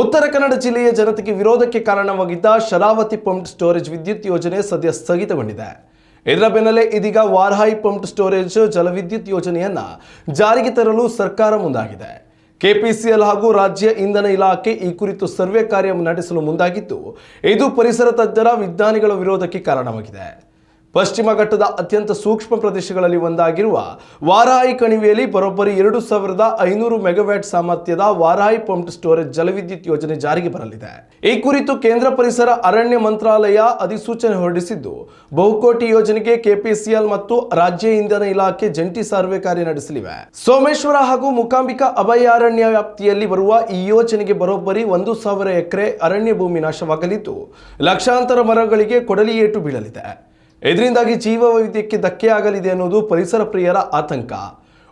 ಉತ್ತರ ಕನ್ನಡ ಜಿಲ್ಲೆಯ ಜನತೆಗೆ ವಿರೋಧಕ್ಕೆ ಕಾರಣವಾಗಿದ್ದ Sharavati pumped storage ವಿದ್ಯುತ್ ಯೋಜನೆ ಸದ್ಯ ಸ್ಥಗಿತಗೊಂಡಿದೆ. ಇದರ ಬೆನ್ನಲ್ಲೇ ಇದೀಗ ವಾರಾಹಿ ಪಂಪ್ಡ್ ಸ್ಟೋರೇಜ್ ಜಲವಿದ್ಯುತ್ ಯೋಜನೆಯನ್ನ ಜಾರಿಗೆ ತರಲು ಸರ್ಕಾರ ಮುಂದಾಗಿದೆ. ಕೆಪಿಸಿಎಲ್ ಹಾಗೂ ರಾಜ್ಯ ಇಂಧನ ಇಲಾಖೆ ಈ ಕುರಿತು ಸರ್ವೆ ಕಾರ್ಯ ನಡೆಸಲು ಮುಂದಾಗಿದ್ದು, ಇದು ಪರಿಸರ ತಜ್ಞರ ವಿಜ್ಞಾನಿಗಳ ವಿರೋಧಕ್ಕೆ ಕಾರಣವಾಗಿದೆ. ಪಶ್ಚಿಮ ಘಟ್ಟದ ಅತ್ಯಂತ ಸೂಕ್ಷ್ಮ ಪ್ರದೇಶಗಳಲ್ಲಿ ಒಂದಾಗಿರುವ ವಾರಾಹಿ ಕಣಿವೆಯಲ್ಲಿ ಬರೋಬ್ಬರಿ 2500 ಮೆಗಾವ್ಯಾಟ್ ಸಾಮರ್ಥ್ಯದ ವಾರಾಹಿ ಪಂಪ್ಡ್ ಸ್ಟೋರೇಜ್ ಜಲವಿದ್ಯುತ್ ಯೋಜನೆ ಜಾರಿಗೆ ಬರಲಿದೆ. ಈ ಕುರಿತು ಕೇಂದ್ರ ಪರಿಸರ ಅರಣ್ಯ ಮಂತ್ರಾಲಯ ಅಧಿಸೂಚನೆ ಹೊರಡಿಸಿದ್ದು, ಬಹುಕೋಟಿ ಯೋಜನೆಗೆ ಕೆಪಿಸಿಎಲ್ ಮತ್ತು ರಾಜ್ಯ ಇಂಧನ ಇಲಾಖೆ ಜಂಟಿ ಸರ್ವೆ ಕಾರ್ಯ ನಡೆಸಲಿವೆ. ಸೋಮೇಶ್ವರ ಹಾಗೂ ಮೂಕಾಂಬಿಕಾ ಅಭಯಾರಣ್ಯ ವ್ಯಾಪ್ತಿಯಲ್ಲಿ ಬರುವ ಈ ಯೋಜನೆಗೆ ಬರೋಬ್ಬರಿ 1000 ಎಕರೆ ಅರಣ್ಯ ಭೂಮಿ ನಾಶವಾಗಲಿದ್ದು, ಲಕ್ಷಾಂತರ ಮರಗಳಿಗೆ ಕೊಡಲಿ ಏಟು ಬೀಳಲಿದೆ. ಇದರಿಂದಾಗಿ ಜೀವವೈವಿಧ್ಯಕ್ಕೆ ಧಕ್ಕೆಯಾಗಲಿದೆ ಅನ್ನೋದು ಪರಿಸರ ಪ್ರಿಯರ ಆತಂಕ.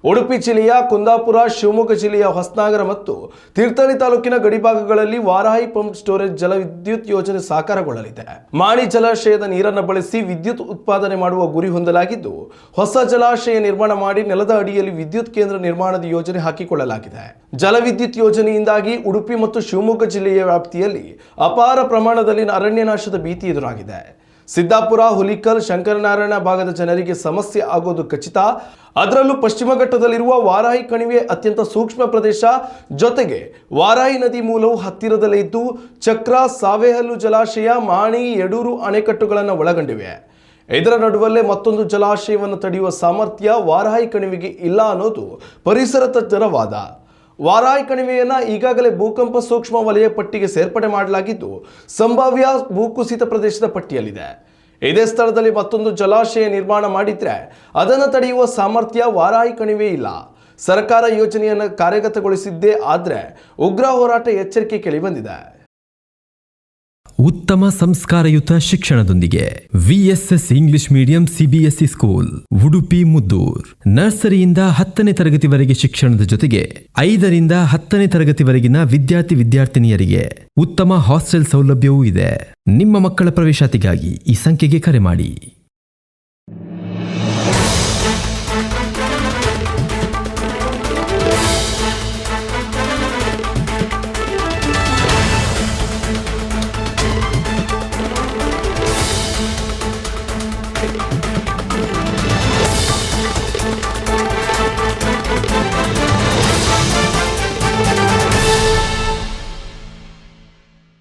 ಉಡುಪಿ ಜಿಲ್ಲೆಯ ಕುಂದಾಪುರ, ಶಿವಮೊಗ್ಗ ಜಿಲ್ಲೆಯ ಹೊಸನಗರ ಮತ್ತು ತೀರ್ಥಹಳ್ಳಿ ತಾಲೂಕಿನ ಗಡಿಭಾಗಗಳಲ್ಲಿ ವಾರಾಹಿ ಪಂಪ್ ಸ್ಟೋರೇಜ್ ಜಲವಿದ್ಯುತ್ ಯೋಜನೆ ಸಾಕಾರಗೊಳ್ಳಲಿದೆ. ಮಾಣಿ ಜಲಾಶಯದ ನೀರನ್ನು ಬಳಸಿ ವಿದ್ಯುತ್ ಉತ್ಪಾದನೆ ಮಾಡುವ ಗುರಿ ಹೊಂದಲಾಗಿದ್ದು, ಹೊಸ ಜಲಾಶಯ ನಿರ್ಮಾಣ ಮಾಡಿ ನೆಲದ ಅಡಿಯಲ್ಲಿ ವಿದ್ಯುತ್ ಕೇಂದ್ರ ನಿರ್ಮಾಣದ ಯೋಜನೆ ಹಾಕಿಕೊಳ್ಳಲಾಗಿದೆ. ಜಲವಿದ್ಯುತ್ ಯೋಜನೆಯಿಂದಾಗಿ ಉಡುಪಿ ಮತ್ತು ಶಿವಮೊಗ್ಗ ಜಿಲ್ಲೆಯ ವ್ಯಾಪ್ತಿಯಲ್ಲಿ ಅಪಾರ ಪ್ರಮಾಣದಲ್ಲಿ ಅರಣ್ಯ ನಾಶದ ಭೀತಿ ಎದುರಾಗಿದೆ. ಸಿದ್ದಾಪುರ, ಹುಲಿಕಲ್, ಶಂಕರನಾರಾಯಣ ಭಾಗದ ಜನರಿಗೆ ಸಮಸ್ಯೆ ಆಗೋದು ಖಚಿತ. ಅದರಲ್ಲೂ ಪಶ್ಚಿಮ ಘಟ್ಟದಲ್ಲಿರುವ ವಾರಾಹಿ ಕಣಿವೆ ಅತ್ಯಂತ ಸೂಕ್ಷ್ಮ ಪ್ರದೇಶ. ಜೊತೆಗೆ ವಾರಾಹಿ ನದಿ ಮೂಲವು ಹತ್ತಿರದಲ್ಲೇ ಇದ್ದು, ಚಕ್ರ, ಸಾವೇಹಲ್ಲು ಜಲಾಶಯ, ಮಾಣಿ, ಯಡೂರು ಅಣೆಕಟ್ಟುಗಳನ್ನು ಒಳಗೊಂಡಿವೆ. ಇದರ ನಡುವಲ್ಲೇ ಮತ್ತೊಂದು ಜಲಾಶಯವನ್ನು ತಡೆಯುವ ಸಾಮರ್ಥ್ಯ ವಾರಾಹಿ ಕಣಿವೆಗೆ ಇಲ್ಲ ಅನ್ನೋದು ಪರಿಸರ ತಜ್ಞರ ವಾದ. ವಾರಾಹಿ ಕಣಿವೆಯನ್ನು ಈಗಾಗಲೇ ಭೂಕಂಪ ಸೂಕ್ಷ್ಮ ವಲಯ ಪಟ್ಟಿಗೆ ಸೇರ್ಪಡೆ ಮಾಡಲಾಗಿದ್ದು, ಸಂಭಾವ್ಯ ಭೂಕುಸಿತ ಪ್ರದೇಶದ ಪಟ್ಟಿಯಲ್ಲಿದೆ. ಇದೇ ಸ್ಥಳದಲ್ಲಿ ಮತ್ತೊಂದು ಜಲಾಶಯ ನಿರ್ಮಾಣ ಮಾಡಿದ್ರೆ ಅದನ್ನು ತಡೆಯುವ ಸಾಮರ್ಥ್ಯ ವಾರಾಹಿ ಕಣಿವೆ ಇಲ್ಲ. ಸರ್ಕಾರ ಯೋಜನೆಯನ್ನು ಕಾರ್ಯಗತಗೊಳಿಸಿದ್ದೇ ಆದರೆ ಉಗ್ರ ಹೋರಾಟ ಎಚ್ಚರಿಕೆ ಕೇಳಿಬಂದಿದೆ. ಉತ್ತಮ ಸಂಸ್ಕಾರಯುತ ಶಿಕ್ಷಣದೊಂದಿಗೆ VSS English medium CBSE school, Udupi, Muddur. ನರ್ಸರಿಯಿಂದ 10ನೇ ತರಗತಿವರೆಗೆ ಶಿಕ್ಷಣದ ಜೊತೆಗೆ 5ರಿಂದ 10ನೇ ತರಗತಿವರೆಗಿನ ವಿದ್ಯಾರ್ಥಿನಿಯರಿಗೆ ಉತ್ತಮ ಹಾಸ್ಟೆಲ್ ಸೌಲಭ್ಯವೂ ಇದೆ. ನಿಮ್ಮ ಮಕ್ಕಳ ಪ್ರವೇಶಾತಿಗಾಗಿ ಈ ಸಂಖ್ಯೆಗೆ ಕರೆ ಮಾಡಿ.